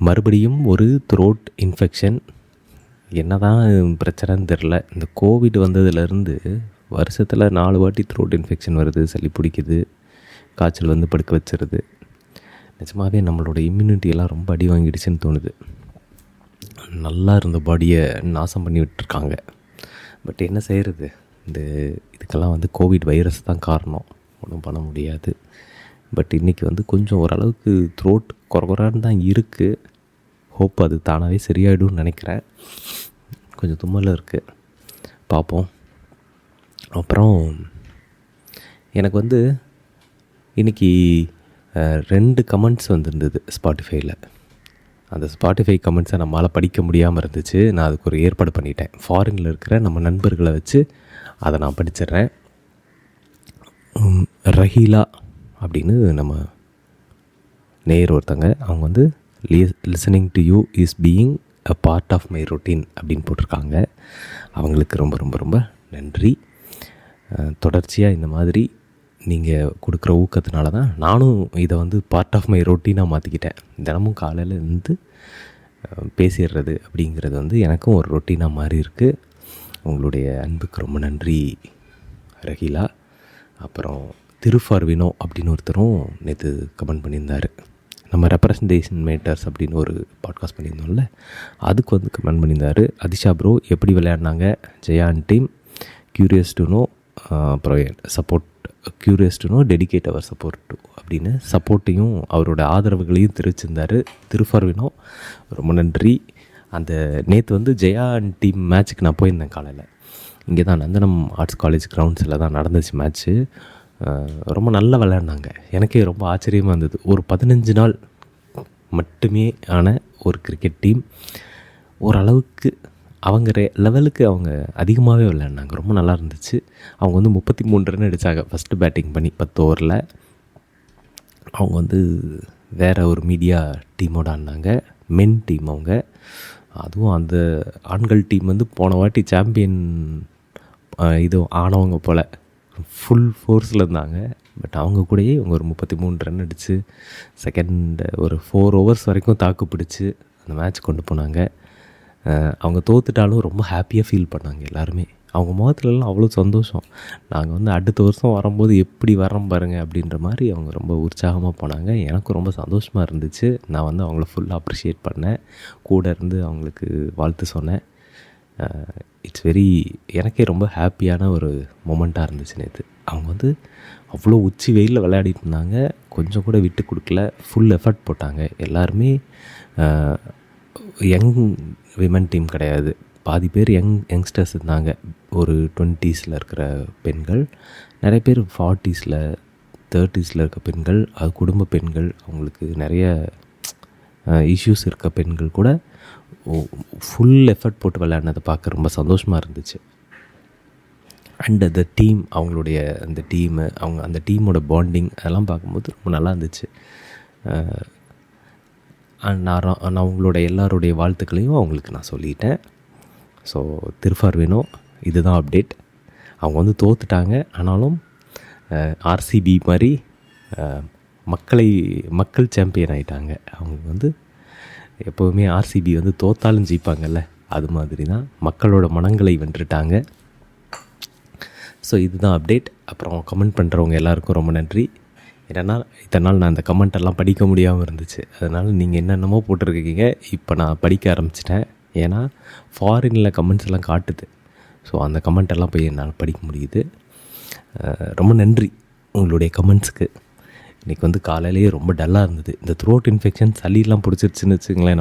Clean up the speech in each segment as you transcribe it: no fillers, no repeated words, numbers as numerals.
மறுபடியும் ஒரு throat infection. என்ன தான் பிரச்சனைன்னு தெரில. இந்த கோவிட் வந்ததுலேருந்து வருஷத்தில் 4 வாட்டி த்ரோட் இன்ஃபெக்ஷன் வருது, சளி பிடிக்குது, காய்ச்சல் வந்து படுக்க வச்சிருது. நிஜமாகவே நம்மளோட இம்யூனிட்டியெல்லாம் ரொம்ப அடி வாங்கிடுச்சுன்னு தோணுது. நல்லா இருந்த பாடியை நாசம் பண்ணி விட்டுருக்காங்க. பட் என்ன செய்கிறது, இதுக்கெல்லாம் வந்து கோவிட் வைரஸ் தான் காரணம், ஒன்றும் பண்ண முடியாது. பட் இன்றைக்கி வந்து கொஞ்சம் ஓரளவுக்கு த்ரோட் குறகுறான்னு தான் இருக்குது. ஹோப் அது தானாகவே சரியாயிடும்னு நினைக்கிறேன். கொஞ்சம் தும்மல் இருக்குது, பார்ப்போம். அப்புறம் எனக்கு வந்து இன்றைக்கி 2 கமெண்ட்ஸ் வந்துருந்தது ஸ்பாட்டிஃபைல. அந்த ஸ்பாட்டிஃபை கமெண்ட்ஸை நம்மளால் படிக்க முடியாமல் இருந்துச்சு. நான் அதுக்கு ஒரு ஏற்பாடு பண்ணிட்டேன். ஃபாரினில் இருக்கிற நம்ம நண்பர்களை வச்சு அதை நான் படிச்சிடுறேன். ரஹீலா அப்படின்னு நம்ம நேயர் ஒருத்தங்க, அவங்க வந்து listening to you is being a part of my routine அப்படின்னு போட்டிருக்காங்க. அவங்களுக்கு ரொம்ப ரொம்ப ரொம்ப நன்றி. தொடர்ச்சியாக இந்த மாதிரி நீங்கள் கொடுக்குற ஊக்கத்தினால தான் நானும் இதை வந்து பார்ட் ஆஃப் மை ரொட்டீனாக மாற்றிக்கிட்டேன். தினமும் காலையில் இருந்து பேசிடுறது அப்படிங்கிறது வந்து எனக்கும் ஒரு ரொட்டீனாக மாறி இருக்குது. உங்களுடைய அன்புக்கு ரொம்ப நன்றி ரஹீலா. அப்புறம் திருஃபார்வினோ அப்படின்னு ஒருத்தரும் நேற்று கமெண்ட் பண்ணியிருந்தார். நம்ம ரெப்ரசன்டேஷன் மேட்டர்ஸ் அப்படின்னு ஒரு பாட்காஸ்ட் பண்ணியிருந்தோம்ல, அதுக்கு வந்து கமெண்ட் பண்ணியிருந்தார். அதிஷா ப்ரோ எப்படி விளையாடினாங்க, Jaya and team, curious to know, அப்புறம் support, curious to know, dedicate our support to அப்படின்னு சப்போர்ட்டையும் அவரோட ஆதரவுகளையும் தெரிவிச்சிருந்தார் திருஃபார்வினோ. ரொம்ப நன்றி. அந்த நேற்று வந்து ஜெயா அண்ட் டீம் மேட்ச்சுக்கு நான் போயிருந்தேன். காலையில் இங்கே தான் நந்தனம் ஆர்ட்ஸ் காலேஜ் கிரவுண்ட்ஸில் தான் நடந்துச்சு மேட்ச்சு. ரொம்ப நல்லா விளையாடினாங்க. எனக்கே ரொம்ப ஆச்சரியமாக இருந்தது. ஒரு 15 நாள் மட்டுமே ஆன ஒரு கிரிக்கெட் டீம் ஓரளவுக்கு அவங்க லெவலுக்கு அவங்க அதிகமாகவே விளையாடினாங்க. ரொம்ப நல்லா இருந்துச்சு. அவங்க வந்து 33 ரன் அடித்தாங்க ஃபஸ்ட்டு பேட்டிங் பண்ணி 10 ஓவரில். அவங்க வந்து வேறு ஒரு மீடியா டீமோடு ஆடினாங்க, மென் டீம் அவங்க. அதுவும் அந்த ஆண்கள் டீம் வந்து போன வாட்டி சாம்பியன் இது ஆனவங்க போல் ஃபுல் ஃபோர்ஸில் இருந்தாங்க. பட் அவங்க கூடயே அவங்க ஒரு 33 ரன் அடித்து செகண்ட் ஒரு 4 ஓவர்ஸ் வரைக்கும் தாக்கு பிடிச்சி அந்த மேட்ச் கொண்டு போனாங்க. அவங்க தோத்துட்டாலும் ரொம்ப ஹாப்பியாக ஃபீல் பண்ணாங்க எல்லாருமே. அவங்க முகத்துலலாம் அவ்வளோ சந்தோஷம். நாங்கள் வந்து அடுத்த வருஷம் வரும்போது எப்படி வரோம் பாருங்கள் அப்படின்ற மாதிரி அவங்க ரொம்ப உற்சாகமாக போனாங்க. எனக்கும் ரொம்ப சந்தோஷமாக இருந்துச்சு. நான் வந்து அவங்கள ஃபுல்லாக அப்ரிஷியேட் பண்ணேன், கூட இருந்து அவங்களுக்கு வாழ்த்து சொன்னேன். இட்ஸ் வெரி, எனக்கே ரொம்ப ஹாப்பியான ஒரு மொமெண்ட்டாக இருந்துச்சு நேற்று. அவங்க வந்து அவ்வளோ உச்சி வெயிலில் விளையாடிட்டு இருந்தாங்க, கொஞ்சம் கூட விட்டு கொடுக்கல, ஃபுல் எஃபர்ட் போட்டாங்க. எல்லாருமே யங் விமன் டீம் கிடையாது, பாதி பேர் யங்ஸ்டர்ஸ் இருந்தாங்க. ஒரு 20s இருக்கிற பெண்கள், நிறைய பேர் 40s 30s இருக்க பெண்கள், அது குடும்ப பெண்கள், அவங்களுக்கு நிறைய இஷ்யூஸ் இருக்க பெண்கள் கூட ஃபுல் எஃபர்ட் போட்டு விளையாடினதை பார்க்க ரொம்ப சந்தோஷமாக இருந்துச்சு. அண்ட் அந்த டீம், அவங்களுடைய அந்த டீமு, அவங்க அந்த டீமோட பாண்டிங் அதெல்லாம் பார்க்கும்போது ரொம்ப நல்லா இருந்துச்சு. நான் உங்களோட எல்லாருடைய வாழ்த்துக்களையும் அவங்களுக்கு நான் சொல்லிட்டேன். ஸோ திருஃபார்வினோ, இதுதான் அப்டேட். அவங்க வந்து தோத்துட்டாங்க, ஆனாலும் ஆர்சிபி மாதிரி மக்கள் சாம்பியன் ஆகிட்டாங்க. அவங்க வந்து எப்போவுமே ஆர்சிபி வந்து தோத்தாலும் ஜெயிப்பாங்கல்ல, அது மாதிரி தான் மக்களோட மனங்களை வென்றுட்டாங்க. ஸோ இதுதான் அப்டேட். அப்புறம் கமெண்ட் பண்ணுறவங்க எல்லாருக்கும் ரொம்ப நன்றி. ஏன்னா இத்தனை நாள் நான் அந்த கமெண்ட்டெல்லாம் படிக்க முடியாமல் இருந்துச்சு. அதனால் நீங்கள் என்னென்னமோ போட்டிருக்கீங்க, இப்போ நான் படிக்க ஆரம்பிச்சிட்டேன். ஏன்னா ஃபாரினில் கமெண்ட்ஸ் எல்லாம் காட்டுது. ஸோ அந்த கமெண்ட்டெல்லாம் போய் என்னால் படிக்க முடியுது. ரொம்ப நன்றி உங்களுடைய கமெண்ட்ஸுக்கு. இன்றைக்கி வந்து காலையிலேயே ரொம்ப டல்லாக இருந்தது. இந்த த்ரோட் இன்ஃபெக்ஷன், சளியெல்லாம் பிடிச்சிருச்சுன்னு வச்சுங்களேன்,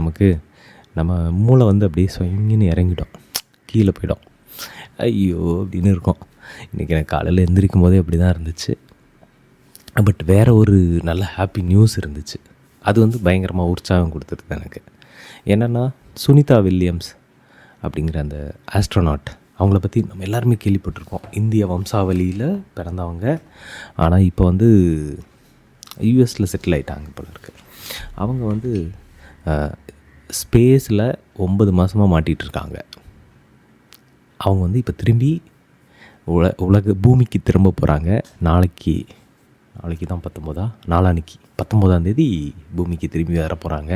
நம்ம மூளை வந்து அப்படியே சொங்கின்னு இறங்கிடும், கீழே போயிடும், ஐயோ அப்படின்னு இருக்கும். இன்றைக்கி எனக்கு காலையில் எந்திரிக்கும் போதே அப்படி தான் இருந்துச்சு. பட் வேறு ஒரு நல்ல ஹாப்பி நியூஸ் இருந்துச்சு. அது வந்து பயங்கரமாக உற்சாகம் கொடுத்துருது எனக்கு. என்னென்னா, சுனிதா வில்லியம்ஸ் அப்படிங்கிற அந்த ஆஸ்ட்ரோனாட், அவங்கள பற்றி நம்ம எல்லாருமே கேள்விப்பட்டிருக்கோம். இந்திய வம்சாவளியில் பிறந்தவங்க, ஆனால் இப்போ வந்து யூஎஸில் செட்டில் ஆகிட்டாங்க போல இருக்கு. அவங்க வந்து ஸ்பேஸில் 9 மாதமாக மாட்டிகிட்ருக்காங்க. அவங்க வந்து இப்போ திரும்பி உலக பூமிக்கு திரும்ப போகிறாங்க. நாளைக்கு நாளைக்கு தான் 19 நாளான்னைக்கு 19ஆந்தேதி பூமிக்கு திரும்பி வர போகிறாங்க.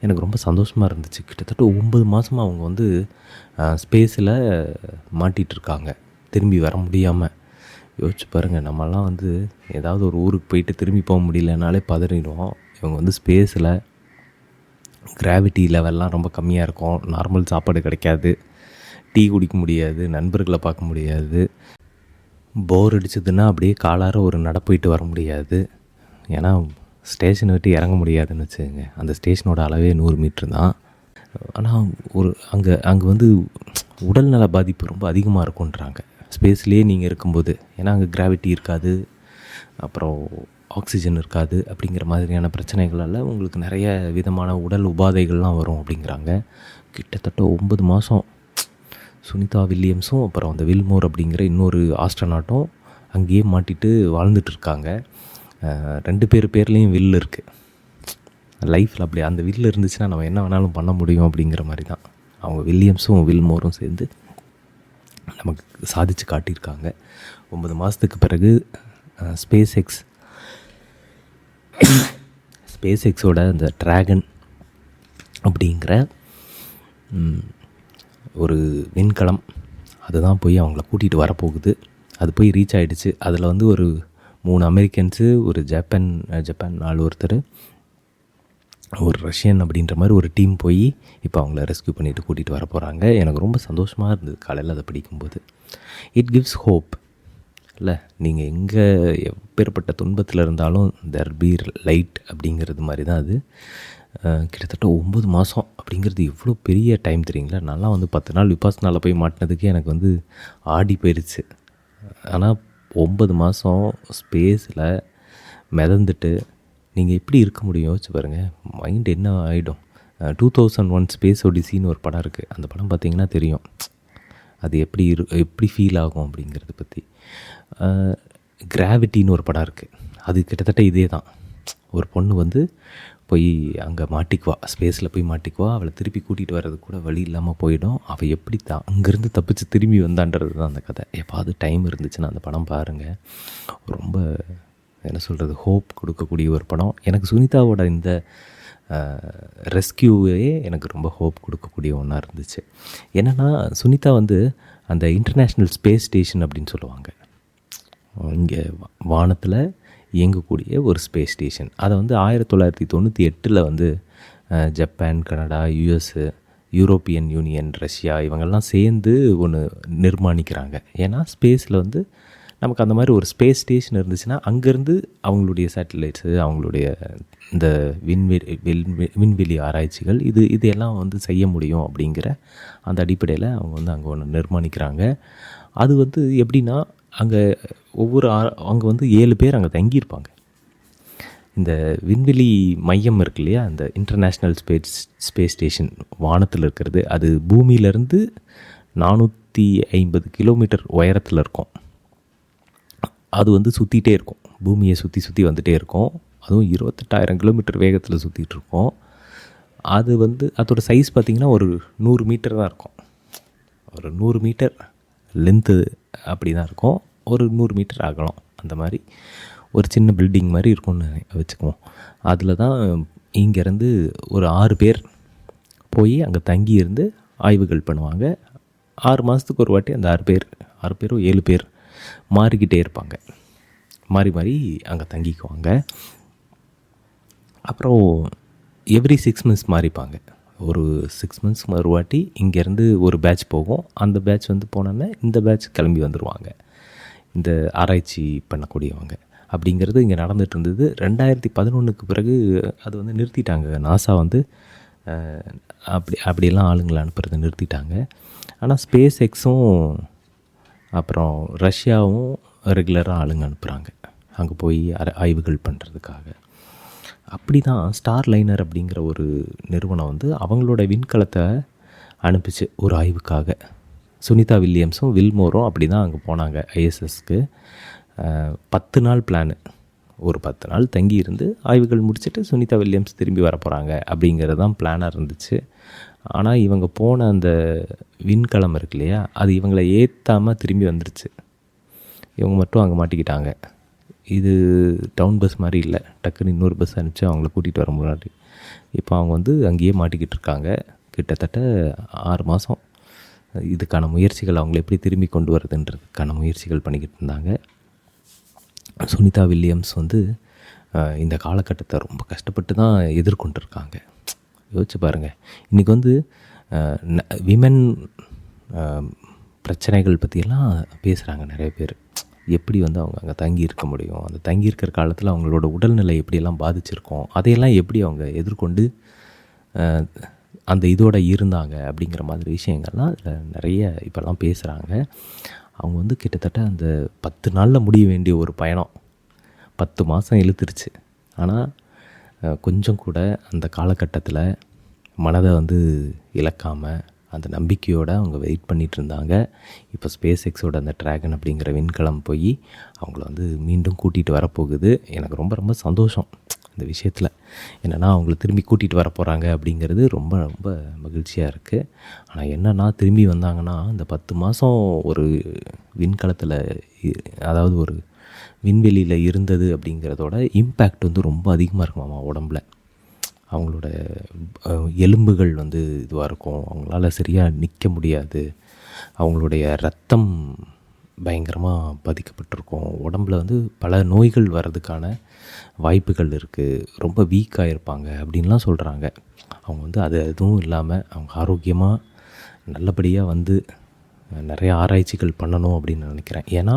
எனக்கு ரொம்ப சந்தோஷமாக இருந்துச்சு. கிட்டத்தட்ட 9 மாதமாக அவங்க வந்து ஸ்பேஸில் மாட்டிகிட்ருக்காங்க, திரும்பி வர முடியாமல். யோசிச்சு பாருங்கள், நம்மலாம் வந்து ஏதாவது ஒரு ஊருக்கு போயிட்டு திரும்பி போக முடியலனாலே பதறிடுவோம். இவங்க வந்து ஸ்பேஸில் கிராவிட்டி லெவல்லாம் ரொம்ப கம்மியாக இருக்கும், நார்மல் சாப்பாடு கிடைக்காது, டீ குடிக்க முடியாது, நண்பர்களை பார்க்க முடியாது, போர் அடிச்சதுன்னா அப்படியே காலார ஒரு நட போயிட்டு வர முடியாது. ஏன்னா ஸ்டேஷனை விட்டு இறங்க முடியாதுன்னு வச்சுக்கோங்க. அந்த ஸ்டேஷனோட அளவே 100 மீட்ரு தான். ஆனால் அங்கே வந்து உடல்நல பாதிப்பு ரொம்ப அதிகமாக இருக்குன்றாங்க ஸ்பேஸ்லேயே நீங்கள் இருக்கும்போது. ஏன்னா அங்கே கிராவிட்டி இருக்காது, அப்புறம் ஆக்சிஜன் இருக்காது, அப்படிங்கிற மாதிரியான பிரச்சனைகளால் உங்களுக்கு நிறைய விதமான உடல் உபாதைகள்லாம் வரும் அப்படிங்கிறாங்க. கிட்டத்தட்ட 9 மாதம் சுனிதா வில்லியம்ஸும் அப்புறம் அந்த வில்மோர் அப்படிங்கிற இன்னொரு ஆஸ்ட்ரோநாட்டும் அங்கேயே மாட்டிட்டு வாழ்ந்துட்டுருக்காங்க. 2 பேர்லேயும் வில் இருக்குது. லைஃப்பில் அப்படி அந்த வில் இருந்துச்சுன்னா நம்ம என்ன வேணாலும் பண்ண முடியும் அப்படிங்கிற மாதிரி தான் அவங்க வில்லியம்ஸும் வில்மோரும் சேர்ந்து நமக்கு சாதித்து காட்டியிருக்காங்க. 9 மாதத்துக்கு பிறகு ஸ்பேஸ் எக்ஸோட அந்த ட்ராகன் அப்படிங்கிற ஒரு விண்கலம் அதுதான் போய் அவங்கள கூட்டிகிட்டு வரப்போகுது. அது போய் ரீச் ஆகிடுச்சு. அதில் வந்து ஒரு 3 அமெரிக்கன்ஸு, ஒரு ஜப்பான் ஆள் ஒருத்தர், ஒரு ரஷ்யன் அப்படின்ற மாதிரி ஒரு டீம் போய் இப்போ அவங்கள ரெஸ்க்யூ பண்ணிவிட்டு கூட்டிகிட்டு வர போகிறாங்க. எனக்கு ரொம்ப சந்தோஷமாக இருந்தது காலையில் அதை படிக்கும்போது. இட் கிவ்ஸ் ஹோப் இல்லை, நீங்கள் எங்கே எப்பேற்பட்ட துன்பத்தில் இருந்தாலும் தேர் பி லைட் அப்படிங்கிறது மாதிரி தான் அது. கிட்டத்தட்ட 9 மாதம் அப்படிங்கிறது எவ்வளோ பெரிய டைம் தெரியுங்களா. நல்லா வந்து 10 நாள் விபாசனாவில் போய் மாட்டினதுக்கே எனக்கு வந்து ஆடி போயிடுச்சு. ஆனால் 9 மாதம் ஸ்பேஸில் மிதந்துட்டு நீங்கள் எப்படி இருக்க முடியும் யோசிச்சு பாருங்கள். மைண்ட் என்ன ஆகிடும். 2001 ஸ்பேஸ் ஒடிசின்னு ஒரு படம் இருக்குது. அந்த படம் பார்த்திங்கன்னா தெரியும் அது எப்படி ஃபீல் ஆகும் அப்படிங்கிறத பற்றி. கிராவிட்டின்னு ஒரு படம் இருக்குது. அது கிட்டத்தட்ட இதே தான். ஒரு பொண்ணு வந்து போய் அங்கே மாட்டிக்குவா, ஸ்பேஸில் போய் மாட்டிக்குவா. அவளை திருப்பி கூட்டிகிட்டு வர்றது கூட வழி இல்லாமல் போயிடும். அவள் எப்படி அங்கேருந்து தப்பிச்சு திரும்பி வந்தான்றது தான் அந்த கதை. எப்பாவது டைம் இருந்துச்சுன்னா அந்த படம் பாருங்கள். ரொம்ப என்ன சொல்கிறது, ஹோப் கொடுக்கக்கூடிய ஒரு படம். எனக்கு சுனிதாவோட இந்த ரெஸ்கியூவே எனக்கு ரொம்ப ஹோப் கொடுக்கக்கூடிய ஒன்றா இருந்துச்சு. என்னென்னா சுனிதா வந்து அந்த இன்டர்நேஷ்னல் ஸ்பேஸ் ஸ்டேஷன் அப்படின்னு சொல்லுவாங்க, இங்கே வானத்தில் இயங்கக்கூடிய ஒரு ஸ்பேஸ் ஸ்டேஷன். அதை வந்து 1998 வந்து Japan, Canada, US, European Union, Russia இவங்கெல்லாம் சேர்ந்து ஒன்று நிர்மாணிக்கிறாங்க. ஏன்னா ஸ்பேஸில் வந்து நமக்கு அந்த மாதிரி ஒரு ஸ்பேஸ் ஸ்டேஷன் இருந்துச்சுன்னா அங்கேருந்து அவங்களுடைய சேட்டலைட்ஸு, அவங்களுடைய இந்த விண்வெளி ஆராய்ச்சிகள் இதையெல்லாம் வந்து செய்ய முடியும் அப்படிங்கிற அந்த அடிப்படையில் அவங்க வந்து அங்கே ஒன்று நிர்மாணிக்கிறாங்க. அது வந்து எப்படின்னா அங்கே அங்கே வந்து 7 பேர் அங்கே தங்கியிருப்பாங்க. இந்த விண்வெளி மையம் இருக்கு இல்லையா, இந்த இன்டர்நேஷ்னல் ஸ்பேஸ் ஸ்டேஷன் வானத்தில் இருக்கிறது, அது பூமியிலேருந்து 450 கிலோமீட்டர் உயரத்தில் இருக்கும். அது வந்து சுற்றிகிட்டே இருக்கும், பூமியை சுற்றி வந்துகிட்டே இருக்கும். அதுவும் 28,000 கிலோமீட்டர் வேகத்தில் சுற்றிட்டு இருக்கோம். அது வந்து அதோட சைஸ் பார்த்திங்கன்னா ஒரு 100 மீட்டர் தான் இருக்கும். ஒரு 100 மீட்டர் லென்த்து அப்படி தான் இருக்கும், ஒரு 100 மீட்டர் அகலம். அந்த மாதிரி ஒரு சின்ன பில்டிங் மாதிரி இருக்கும்னு வச்சுக்குவோம். அதில் தான் இங்கேருந்து ஒரு 6 பேர் போய் அங்கே தங்கி இருந்து ஆய்வுகள் பண்ணுவாங்க. 6 மாதத்துக்கு ஒரு வாட்டி அந்த 6 பேரோ 7 பேர் மாறிக்கிட்டே இருப்பாங்க. மாறி அங்கே தங்கிக்குவாங்க. அப்புறம் எவ்ரி 6 மந்த்ஸ் மாறிப்பாங்க. ஒரு 6 மந்த்ஸ் ஒரு வாட்டி இங்கேருந்து ஒரு பேட்ச் போகும். அந்த பேட்ச் வந்து போனோன்னே இந்த பேட்ச் கிளம்பி வந்துடுவாங்க, இந்த ஆராய்ச்சி பண்ணக்கூடியவங்க. அப்படிங்கிறது இங்கே நடந்துகிட்டு இருந்தது. 2011க்கு பிறகு அது வந்து நிறுத்திட்டாங்க. நாசா வந்து அப்படியெல்லாம் ஆளுங்களை அனுப்புறதை நிறுத்திட்டாங்க. ஆனால் ஸ்பேஸ் எக்ஸும் அப்புறம் ரஷ்யாவும் ரெகுலராக ஆளுங்க அனுப்புகிறாங்க அங்கே போய் ஆய்வுகள் பண்ணுறதுக்காக. அப்படி தான் ஸ்டார் லைனர் அப்படிங்கிற ஒரு நிறுவனம் வந்து அவங்களோட விண்கலத்தை அனுப்பிச்சு ஒரு ஆய்வுக்காக. சுனிதா வில்லியம்ஸும் வில்மோரும் அப்படி தான் அங்கே போனாங்க ஐஎஸ்எஸ்க்கு. 10 நாள் பிளானு. ஒரு 10 நாள் தங்கி இருந்து ஆய்வுகள் முடிச்சுட்டு சுனிதா வில்லியம்ஸ் திரும்பி வர போகிறாங்க அப்படிங்கிறது தான் பிளானாக இருந்துச்சு. ஆனால் இவங்க போன அந்த விண்கலம் இருக்கு இல்லையா, அது இவங்களை ஏற்றாமல் திரும்பி வந்துருச்சு. இவங்க மட்டும் அங்கே மாட்டிக்கிட்டாங்க. இது டவுன் பஸ் மாதிரி இல்லை, டக்குன்னு இன்னொரு பஸ் அனுப்பிச்சு அவங்கள கூட்டிகிட்டு வர முன்னாடி. இப்போ அவங்க வந்து அங்கேயே மாட்டிக்கிட்டு இருக்காங்க. கிட்டத்தட்ட 6 மாதம் இதுக்கான முயற்சிகள், அவங்கள எப்படி திரும்பி கொண்டு வரதுன்றதுக்கான முயற்சிகள் பண்ணிக்கிட்டு இருந்தாங்க. சுனிதா வில்லியம்ஸ் வந்து இந்த காலகட்டத்தை ரொம்ப கஷ்டப்பட்டு தான் எதிர்கொண்டிருக்காங்க. யோசிச்சு பாருங்கள். இன்றைக்கி வந்து விமன் பிரச்சனைகள் பற்றியெல்லாம் பேசுகிறாங்க நிறைய பேர். எப்படி வந்து அவங்க அங்கே தங்கி இருக்க முடியும், அந்த தங்கி இருக்கிற காலத்தில் அவங்களோட உடல்நிலை எப்படியெல்லாம் பாதிச்சிருக்கோம், அதையெல்லாம் எப்படி அவங்க எதிர்கொண்டு அந்த இதோடு இருந்தாங்க அப்படிங்கிற மாதிரி விஷயங்கள்லாம் அதில் நிறைய இப்போல்லாம் பேசுகிறாங்க. அவங்க வந்து கிட்டத்தட்ட அந்த 10 நாளில் முடிய வேண்டிய ஒரு பயணம் 10 மாதம் இழுத்துருச்சு. ஆனால் கொஞ்சம் கூட அந்த காலகட்டத்தில் மனதை வந்து இழக்காமல் அந்த நம்பிக்கையோடு அவங்க வெயிட் பண்ணிகிட்டு இருந்தாங்க. இப்போ ஸ்பேஸ் எக்ஸோட அந்த ட்ராகன் அப்படிங்கிற விண்கலம் போய் அவங்கள வந்து மீண்டும் கூட்டிகிட்டு வரப்போகுது. எனக்கு ரொம்ப ரொம்ப சந்தோஷம் இந்த விஷயத்தில். என்னென்னா அவங்கள திரும்பி கூட்டிகிட்டு வர போகிறாங்க அப்படிங்கிறது ரொம்ப ரொம்ப மகிழ்ச்சியாக இருக்குது. ஆனால் என்னென்னா திரும்பி வந்தாங்கன்னா இந்த 10 மாதம் ஒரு விண்கலத்தில், அதாவது ஒரு விண்வெளியில் இருந்தது அப்படிங்கிறதோட இம்பேக்ட் வந்து ரொம்ப அதிகமாக இருக்குமாம்மா உடம்புல. அவங்களோட எலும்புகள் வந்து இதுவாக இருக்கும், அவங்களால சரியாக நிற்க முடியாது, அவங்களுடைய ரத்தம் பயங்கரமாக பாதிக்கப்பட்டிருக்கும், உடம்பில் வந்து பல நோய்கள் வர்றதுக்கான வாய்ப்புகள் இருக்குது, ரொம்ப வீக்காக இருப்பாங்க அப்படின்லாம் சொல்கிறாங்க. அவங்க வந்து அது எதுவும் இல்லாமல் அவங்க ஆரோக்கியமாக நல்லபடியாக வந்து நிறைய ஆராய்ச்சிகள் பண்ணணும் அப்படின்னு நினைக்கிறேன். ஏன்னா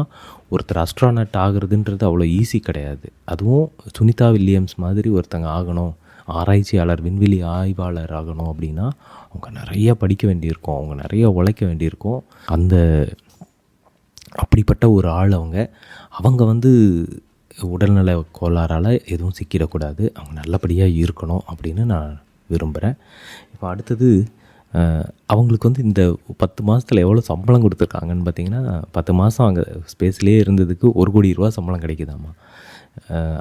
ஒருத்தர் அஸ்ட்ரானட் ஆகுறதுன்றது அவ்வளோ ஈஸி கிடையாது. அதுவும் சுனிதா வில்லியம்ஸ் மாதிரி ஒருத்தங்க ஆகணும், ஆராய்ச்சியாளர், விண்வெளி ஆய்வாளர் ஆகணும் அப்படின்னா அவங்க நிறையா படிக்க வேண்டியிருக்கும், அவங்க நிறைய உழைக்க வேண்டியிருக்கும். அப்படிப்பட்ட ஒரு ஆள் அவங்க வந்து உடல்நல கோளாறால் எதுவும் சிக்கிடக்கூடாது, அவங்க நல்லபடியாக இருக்கணும் அப்படின்னு நான் விரும்புகிறேன். இப்போ அடுத்தது அவங்களுக்கு வந்து இந்த 10 மாதத்தில் எவ்வளோ சம்பளம் கொடுத்துருக்காங்கன்னு பார்த்தீங்கன்னா, 10 மாதம் அங்கே ஸ்பேஸ்லேயே இருந்ததுக்கு ₹1 கோடி சம்பளம் கிடைக்குதாம்மா.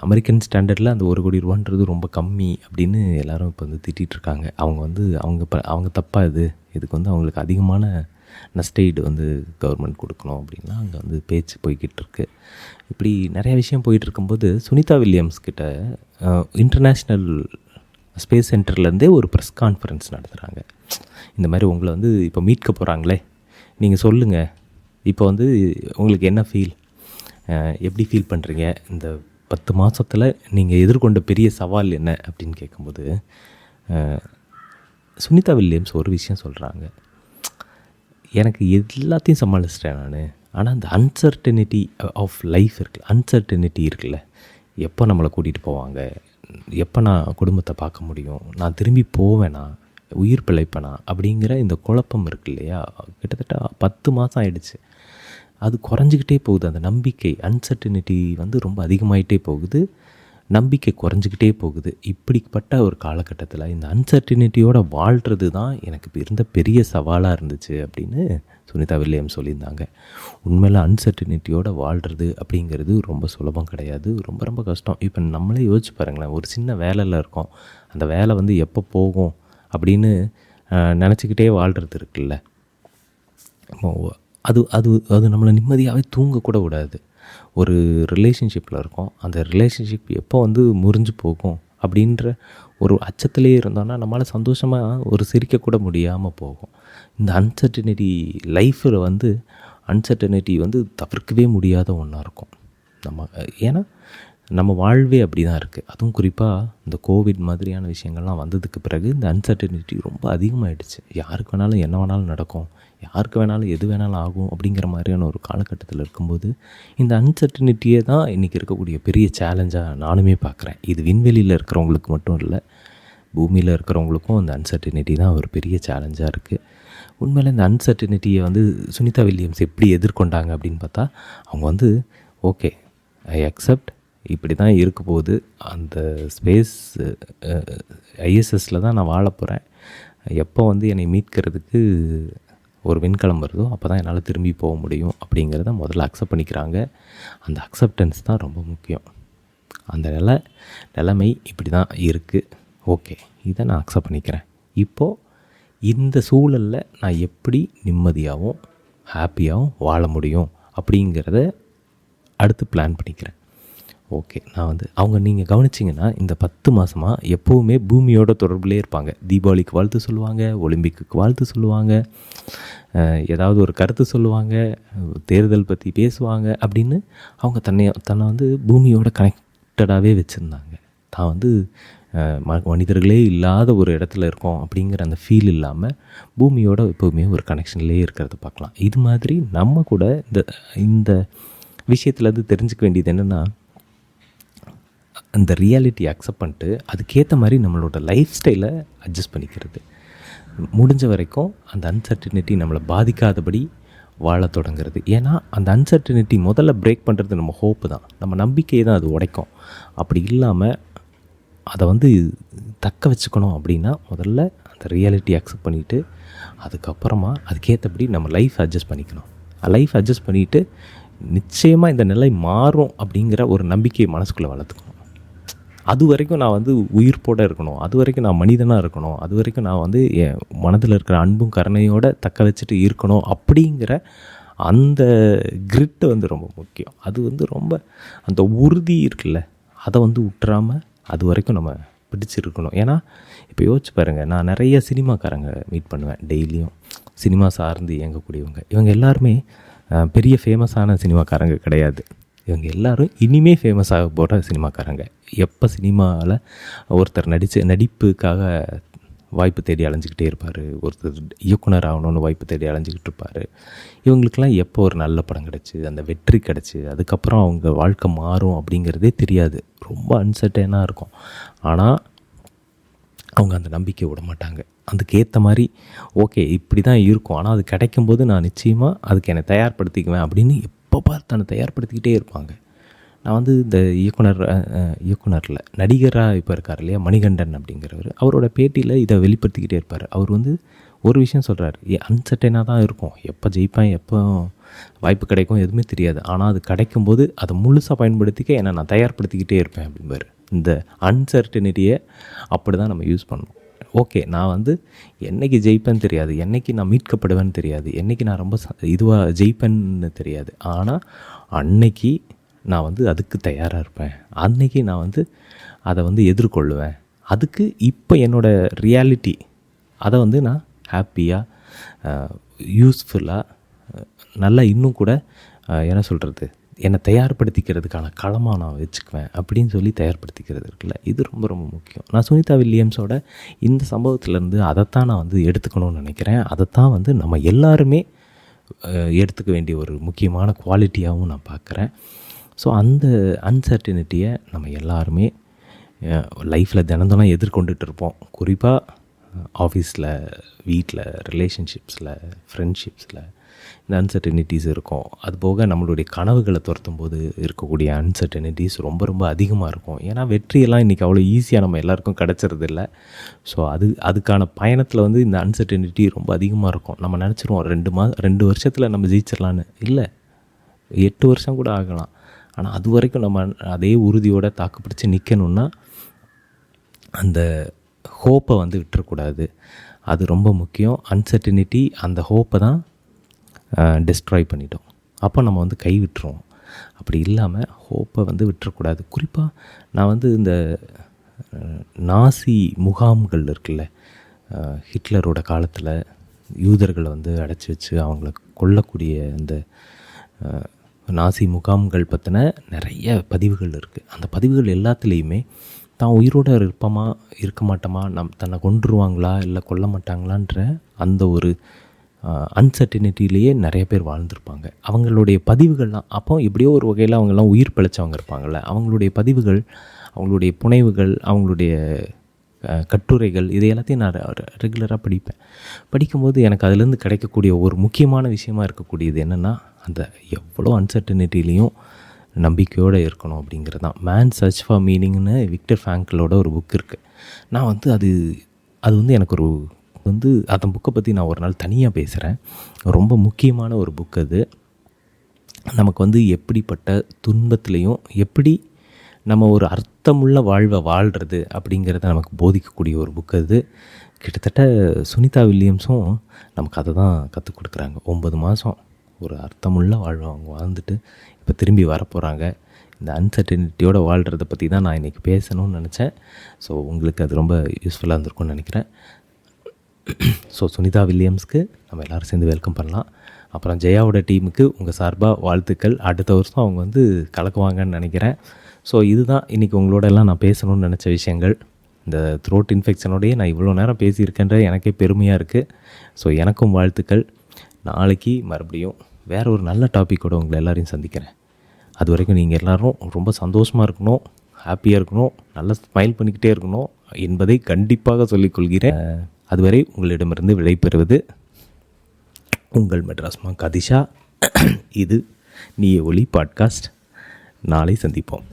அமெரிக்கன் ஸ்டாண்டர்டில் அந்த ₹1 கோடி ரொம்ப கம்மி அப்படின்னு எல்லோரும் இப்போ வந்து திட்டிகிட்ருக்காங்க. அவங்க தப்பாக இதுக்கு வந்து அவங்களுக்கு அதிகமான நஷ்டஈடு வந்து கவர்மெண்ட் கொடுக்கணும் அப்படின்லாம் அங்கே வந்து பேச்சு போய்கிட்டு இருக்கு. இப்படி நிறைய விஷயம் போயிட்டு இருக்கும்போது சுனிதா வில்லியம்ஸ் கிட்ட இன்டர்நேஷ்னல் ஸ்பேஸ் சென்டர்லேருந்தே ஒரு ப்ரெஸ் கான்ஃபரன்ஸ் நடத்துகிறாங்க. இந்த மாதிரி உங்களை வந்து இப்போ மீட்க போகிறாங்களே, நீங்கள் சொல்லுங்கள், இப்போ வந்து உங்களுக்கு என்ன எப்படி ஃபீல் பண்ணுறீங்க, இந்த 10 மாதத்தில் நீங்கள் எதிர்கொண்ட பெரிய சவால் என்ன அப்படின்னு கேட்கும்போது சுனிதா வில்லியம்ஸ் ஒரு விஷயம் சொல்கிறாங்க. எனக்கு எல்லாத்தையும் சமாளிச்சிட்டேன் நான், ஆனால் அந்த அன்சர்டனிட்டி ஆஃப் லைஃப் இருக்குல்ல, எப்போ நம்மளை கூட்டிகிட்டு போவாங்க, எப்போ நான் குடும்பத்தை பார்க்க முடியும், நான் திரும்பி போவேனா, உயிர் பிழைப்பேனா அப்படிங்கிற இந்த குழப்பம் இருக்கு இல்லையா, கிட்டத்தட்ட 10 மாதம் ஆகிடுச்சு. அது குறைஞ்சிக்கிட்டே போகுது. அந்த நம்பிக்கை, அன்சர்டனிட்டி வந்து ரொம்ப அதிகமாகிட்டே போகுது, நம்பிக்கை குறைஞ்சிக்கிட்டே போகுது. இப்படிப்பட்ட ஒரு காலகட்டத்தில் இந்த அன்சர்டனிட்டியோடு வாழ்கிறது தான் எனக்கு இருந்த பெரிய சவாலாக இருந்துச்சு அப்படின்னு சுனிதா வில்லியம்ஸ் சொல்லியிருந்தாங்க. உண்மையில் அன்சர்டனிட்டியோடு வாழ்கிறது அப்படிங்கிறது ரொம்ப சுலபம் கிடையாது, ரொம்ப ரொம்ப கஷ்டம். இப்போ நம்மளே யோசிச்சு பாருங்களேன், ஒரு சின்ன வேலையில் இருக்கோம், அந்த வேலை வந்து எப்போ போகும் அப்படின்னு நினச்சிக்கிட்டே வாழ்கிறது இருக்குல்ல, அது அது அது நம்மளை நிம்மதியாகவே தூங்கக்கூட விடாது. ஒரு ரிலேஷன்ஷிப்பில் இருக்கோம், அந்த ரிலேஷன்ஷிப் எப்போ வந்து முறிஞ்சு போகும் அப்படின்ற ஒரு அச்சத்திலே இருந்தோன்னா நம்மளால் சந்தோஷமாக ஒரு சிரிக்கக்கூட முடியாமல் போகும். இந்த அன்சர்டனிட்டி லைஃப்பில் வந்து அன்சர்டனிட்டி வந்து தவிர்க்கவே முடியாத ஒன்றா இருக்கும். ஏன்னா நம்ம வாழ்வே அப்படி தான் இருக்குது. அதுவும் குறிப்பாக இந்த கோவிட் மாதிரியான விஷயங்கள்லாம் வந்ததுக்கு பிறகு இந்த அன்சர்டனிட்டி ரொம்ப அதிகமாகிடுச்சு. யாருக்கு வேணாலும் என்ன வேணாலும் நடக்கும், யாருக்கு வேணாலும் எது வேணாலும் ஆகும் அப்படிங்கிற மாதிரியான ஒரு காலகட்டத்தில் இருக்கும்போது இந்த அன்சர்டனிட்டியே தான் இன்றைக்கி இருக்கக்கூடிய பெரிய சேலஞ்சாக நானுமே பார்க்குறேன். இது விண்வெளியில் இருக்கிறவங்களுக்கு மட்டும் இல்லை, பூமியில் இருக்கிறவங்களுக்கும் அந்த அன்சர்டனிட்டி தான் ஒரு பெரிய சேலஞ்சாக இருக்குது. உண்மையில் இந்த அன்சர்டனிட்டியை வந்து சுனிதா வில்லியம்ஸ் எப்படி எதிர்கொண்டாங்க அப்படின்னு பார்த்தா, அவங்க வந்து ஓகே, ஐ அக்செப்ட், இப்படி தான் இருக்க போகுது, அந்த ஸ்பேஸ் ஐஎஸ்எஸில் தான் நான் வாழ போகிறேன், எப்போ வந்து என்னை மீட்கிறதுக்கு ஒரு விண்கலம் வருதோ அப்போ தான் என்னால் திரும்பி போக முடியும் அப்படிங்கிறத முதல்ல அக்செப்ட் பண்ணிக்கிறாங்க. அந்த அக்செப்டன்ஸ் தான் ரொம்ப முக்கியம். அந்த நிலைமை இப்படி தான் இருக்குது, ஓகே, இதை நான் அக்செப்ட் பண்ணிக்கிறேன். இப்போது இந்த சூழலில் நான் எப்படி நிம்மதியாகவும் ஹாப்பியாகவும் வாழ முடியும் அப்படிங்கிறத அடுத்து பிளான் பண்ணிக்கிறேன். ஓகே, நான் வந்து அவங்க நீங்கள் கவனிச்சிங்கன்னா இந்த 10 மாதமாக எப்போவுமே பூமியோட தொடர்புலேயே இருப்பாங்க. தீபாவளிக்கு வாழ்த்து சொல்லுவாங்க, ஒலிம்பிக்கு வாழ்த்து சொல்லுவாங்க, ஏதாவது ஒரு கருத்து சொல்லுவாங்க, தேர்தல் பற்றி பேசுவாங்க. அப்படின்னு அவங்க தன்னை வந்து பூமியோட கனெக்டடாகவே வச்சுருந்தாங்க. தான் வந்து மனிதர்களே இல்லாத ஒரு இடத்துல இருக்கோம் அப்படிங்கிற அந்த ஃபீல் இல்லாமல் பூமியோட எப்போவுமே ஒரு கனெக்ஷன்லேயே இருக்கிறத பார்க்கலாம். இது மாதிரி நம்ம கூட இந்த விஷயத்துலேருந்து தெரிஞ்சுக்க வேண்டியது என்னென்னா, அந்த ரியாலிட்டியை அக்செப்ட் பண்ணிட்டு அதுக்கேற்ற மாதிரி நம்மளோட லைஃப் ஸ்டைலை அட்ஜஸ்ட் பண்ணிக்கிறது. முடிஞ்ச வரைக்கும் அந்த அன்சர்டினிட்டி நம்மளை பாதிக்காதபடி வாழ தொடங்குறது. ஏன்னா அந்த அன்சர்டினிட்டி முதல்ல பிரேக் பண்ணுறது நம்ம ஹோப்பு தான், நம்ம நம்பிக்கையை தான் அது உடைக்கும். அப்படி இல்லாமல் அதை வந்து தக்க வச்சுக்கணும் அப்படின்னா முதல்ல அந்த ரியாலிட்டியை அக்செப்ட் பண்ணிவிட்டு அதுக்கப்புறமா அதுக்கேற்றபடி நம்ம லைஃப் அட்ஜஸ்ட் பண்ணிக்கணும். லைஃப் அட்ஜஸ்ட் பண்ணிவிட்டு நிச்சயமாக இந்த நிலை மாறும் அப்படிங்கிற ஒரு நம்பிக்கையை மனசுக்குள்ளே வளர்த்துக்கணும். அது வரைக்கும் நான் வந்து உயிர்ப்போடு இருக்கணும், அது வரைக்கும் நான் மனிதனாக இருக்கணும், அது வரைக்கும் நான் வந்து என் மனதில் இருக்கிற அன்பும் கருணையோடு தக்க வச்சுட்டு இருக்கணும் அப்படிங்கிற அந்த கிரிட்டு வந்து ரொம்ப முக்கியம். அது வந்து ரொம்ப அந்த உறுதி இருக்குல்ல, அதை வந்து விட்டுறாமல் அது வரைக்கும் நம்ம பிடிச்சிருக்கணும். ஏன்னா இப்போ யோசிச்சு பாருங்கள், நான் நிறைய சினிமாக்காரங்க மீட் பண்ணுவேன் டெய்லியும், சினிமா சார்ந்து இயங்கக்கூடியவங்க. இவங்க எல்லாருமே பெரிய ஃபேமஸான சினிமாக்காரங்க கிடையாது. இவங்க எல்லோரும் இனிமேல் ஃபேமஸ் ஆக போகிற சினிமாக்காரங்க. எப்போ சினிமாவில் ஒருத்தர் நடிப்புக்காக வாய்ப்பு தேடி அலைஞ்சிக்கிட்டே இருப்பார், ஒருத்தர் இயக்குனர் ஆகணும்னு வாய்ப்பு தேடி அலைஞ்சிக்கிட்டு இருப்பார். இவங்களுக்கெல்லாம் எப்போ ஒரு நல்ல படம் கிடச்சி அந்த வெற்றி கிடச்சி அதுக்கப்புறம் அவங்க வாழ்க்கை மாறும் அப்படிங்கிறதே தெரியாது. ரொம்ப அன்சர்டனாக இருக்கும். ஆனால் அவங்க அந்த நம்பிக்கை விட மாட்டாங்க. அதுக்கேற்ற மாதிரி ஓகே இப்படி தான் இருக்கும், ஆனால் அது கிடைக்கும்போது நான் நிச்சயமாக அதுக்கு என்னை தயார்படுத்திக்குவேன் அப்படின்னு எப்போ பார்த்து தன்னை தயார்படுத்திக்கிட்டே இருப்பாங்க. நான் வந்து இந்த இயக்குனரில் நடிகராக இப்போ இருக்கார் இல்லையா, மணிகண்டன் அப்படிங்கிறவர், அவரோட பேட்டியில் இதை வெளிப்படுத்திக்கிட்டே இருப்பார். அவர் வந்து ஒரு விஷயம் சொல்கிறார், அன்சர்டனாக தான் இருக்கும், எப்போ ஜெயிப்பேன் எப்போ வாய்ப்பு கிடைக்கும் எதுவுமே தெரியாது, ஆனால் அது கிடைக்கும்போது அதை முழுசாக பயன்படுத்திக்க என்னை நான் தயார்படுத்திக்கிட்டே இருப்பேன் அப்படிம்பார். இந்த அன்சர்டனிட்டியை அப்படி தான் நம்ம யூஸ் பண்ணணும். ஓகே, நான் வந்து என்றைக்கு ஜெயிப்பேன்னு தெரியாது, என்றைக்கு நான் மீட்கப்படுவேன்னு தெரியாது, என்றைக்கு நான் ரொம்ப இதுவாக ஜெயிப்பேன்னு தெரியாது, ஆனால் அன்னைக்கு நான் வந்து அதுக்கு தயாராக இருப்பேன், அன்னைக்கு நான் வந்து அதை வந்து எதிர்கொள்ளுவேன். அதுக்கு இப்போ என்னோடய ரியாலிட்டி அதை வந்து நான் ஹாப்பியாக யூஸ்ஃபுல்லாக நல்லா இன்னும் கூட என்ன சொல்கிறது, என்னை தயார்படுத்திக்கிறதுக்கான களமாக நான் வச்சுக்குவேன் அப்படின்னு சொல்லி தயார்படுத்திக்கிறது இருக்குல்ல, இது ரொம்ப ரொம்ப முக்கியம். நான் சுனிதா வில்லியம்ஸோட இந்த சம்பவத்திலேருந்து அதைத்தான் நான் வந்து எடுத்துக்கணும்னு நினைக்கிறேன். அதைத்தான் வந்து நம்ம எல்லாருமே எடுத்துக்க வேண்டிய ஒரு முக்கியமான குவாலிட்டியாகவும் நான் பார்க்குறேன். ஸோ அந்த அன்சர்டினிட்டியை நம்ம எல்லாருமே லைஃப்பில் தினம் எதிர்கொண்டுட்டு இருப்போம். குறிப்பாக ஆஃபீஸில், வீட்டில், ரிலேஷன்ஷிப்ஸில், ஃப்ரெண்ட்ஷிப்ஸில் இந்த அன்சர்டனிட்டிஸ் இருக்கும். அதுபோக நம்மளுடைய கனவுகளை துரத்தும் போது இருக்கக்கூடிய அன்சர்டனிட்டிஸ் ரொம்ப ரொம்ப அதிகமாக இருக்கும். ஏன்னா வெற்றியெல்லாம் இன்றைக்கி அவ்வளோ ஈஸியாக நம்ம எல்லாேருக்கும் கிடச்சிறதில்ல. ஸோ அதுக்கான பயணத்தில் வந்து இந்த அன்சர்டனிட்டி ரொம்ப அதிகமாக இருக்கும். நம்ம நினச்சிருவோம் 2 வருஷத்தில் நம்ம ஜெயிச்சிடலான்னு. இல்லை, 8 வருஷம் கூட ஆகலாம். ஆனால் அது வரைக்கும் நம்ம அதே உறுதியோடு தாக்கு பிடிச்சி நிற்கணுன்னா அந்த ஹோப்பை வந்து விட்டுறக்கூடாது. அது ரொம்ப முக்கியம். அன்சர்டனிட்டி அந்த ஹோப்பை தான் டிஸ்ட்ராய் பண்ணிட்டோம். அப்போ நம்ம வந்து கை விட்டுருவோம். அப்படி இல்லாமல் ஹோப்பை வந்து விட்டுறக்கூடாது. குறிப்பாக நான் வந்து இந்த நாசி முகாம்கள் இருக்குல்ல, ஹிட்லரோட காலத்தில் யூதர்களை வந்து அடைச்சி வச்சு அவங்கள கொல்லக்கூடிய அந்த நாசி முகாம்கள் பற்றின நிறைய பதிவுகள் இருக்குது. அந்த பதிவுகள் எல்லாத்துலேயுமே தான் உயிரோடு இருப்போமா இருக்க மாட்டோமா, தன்னை கொன்றுருவாங்களா இல்லை கொல்ல மாட்டாங்களான்ற அந்த ஒரு அன்சர்டினிட்டிலேயே நிறைய பேர் வாழ்ந்திருப்பாங்க. அவங்களுடைய பதிவுகள்லாம் அப்போ எப்படியோ ஒரு வகையில் அவங்கெல்லாம் உயிர் பிழைச்சவங்க இருப்பாங்கள்ல, அவங்களுடைய பதிவுகள், அவங்களுடைய புனைவுகள், அவங்களுடைய கட்டுரைகள், இது எல்லாத்தையும் நான் ரெகுலராக படிப்பேன். படிக்கும்போது எனக்கு அதிலேருந்து கிடைக்கக்கூடிய ஒரு முக்கியமான விஷயமா இருக்கக்கூடியது என்னென்னா, அந்த எவ்வளோ அன்சர்டனிட்டிலையும் நம்பிக்கையோடு இருக்கணும் அப்படிங்கிறது தான். மேன் சர்ச் ஃபார் மீனிங்னு விக்டர் ஃப்ராங்க்லோட ஒரு புக் இருக்குது. நான் வந்து அது வந்து எனக்கு ஒரு வந்து அந்த புக்கை பற்றி நான் ஒரு நாள் தனியாக பேசுகிறேன். ரொம்ப முக்கியமான ஒரு புக் அது. நமக்கு வந்து எப்படிப்பட்ட துன்பத்துலேயும் எப்படி நம்ம ஒரு அர்த்தமுள்ள வாழ்வை வாழ்கிறது அப்படிங்கிறத நமக்கு போதிக்கக்கூடிய ஒரு புக் அது. கிட்டத்தட்ட சுனிதா வில்லியம்ஸும் நமக்கு அதை தான் கற்றுக் கொடுக்குறாங்க. 9 மாதம் ஒரு அர்த்தமுள்ள வாழ்வை அவங்க வாழ்ந்துட்டு இப்போ திரும்பி வரப்போகிறாங்க. இந்த அன்சர்டனிட்டியோடு வாழ்கிறத பற்றி தான் நான் இன்றைக்கி பேசணும்னு நினச்சேன். ஸோ உங்களுக்கு அது ரொம்ப யூஸ்ஃபுல்லாக இருந்திருக்கும்னு நினைக்கிறேன். ஸோ சுனிதா வில்லியம்ஸ்க்கு நம்ம எல்லோரும் சேர்ந்து வெல்கம் பண்ணலாம். அப்புறம் ஜெயாவோட டீமுக்கு உங்கள் சார்பாக வாழ்த்துக்கள். அடுத்த வருஷம் அவங்க வந்து கலக்குவாங்கன்னு நினைக்கிறேன். ஸோ இதுதான் இன்றைக்கி உங்களோட எல்லாம் நான் பேசணும்னு நினச்ச விஷயங்கள். இந்த த்ரோட் இன்ஃபெக்ஷனோடையே நான் இவ்வளோ நேரம் பேசியிருக்கேன்ற எனக்கே பெருமையாக இருக்குது. ஸோ எனக்கும் வாழ்த்துக்கள். நாளைக்கு மறுபடியும் வேறு ஒரு நல்ல டாப்பிக்கோடு உங்களை எல்லோரையும் சந்திக்கிறேன். அது வரைக்கும் நீங்கள் எல்லோரும் ரொம்ப சந்தோஷமாக இருக்கணும், ஹாப்பியாக இருக்கணும், நல்லா ஸ்மைல் பண்ணிக்கிட்டே இருக்கணும் என்பதை கண்டிப்பாக சொல்லிக்கொள்கிறேன். அதுவரை உங்களிடமிருந்து விடைபெறுவது உங்கள் மெட்ராஸ் மாங்க் அதிஷா. இது நீ ஒலி பாட்காஸ்ட். நாளை சந்திப்போம்.